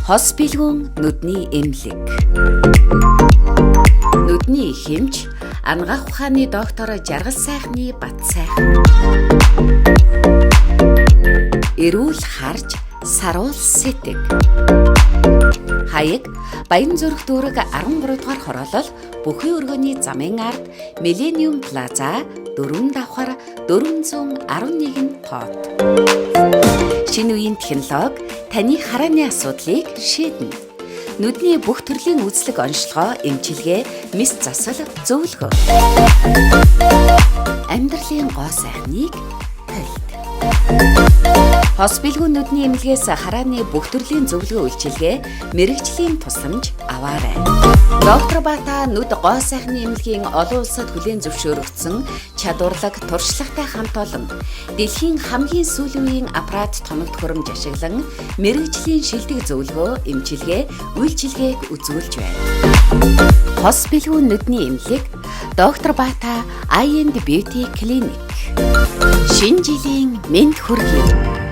Хос бэлгүүн нүдний эмнэлэг. Нүдний хэмж Ангаах ухааны доктор Жаргал сайхны бат сайхан. Эрүүл харж саруул сэтэг. Хаяг Баянзүрх дүүрэг 13 дугаар хороолол бүхий өргөний замын ард Millennium Plaza 4 давхар 411 код. Шинэ үеийн технологи таны харааны асуудлыг шийднэ. Нүдний бүх төрлийн үзлэг онцлогоо эмчилгээ, мэс засал, зөвлөгөө. Амьдралын гоо сайхныг төлд. Хос бэлгүүн нүдний эмнэлгээс харааны бүх төрлийн зөвлөгөө үйлчилгээ, мэрэгжлийн тусламж аваарай. Доктор Бата нүд гоо сайхны эмнэлгийн олон улсад хүлээн зөвшөөрөгдсөн чадварлаг, туршлагатай хамт олон дэлхийн хамгийн сүүлийн үеийн аппарат тоног төхөөрөмж ашиглан мэрэгжлийн шилдэг зөвлөгөө, эмчилгээ, үйлчилгээг үзүүлж байна. Хос бэлгүүн нүдний эмнэлэг Доктор Бата Eye and Beauty Clinic. Шинэ жилийн мэнд хүргэе.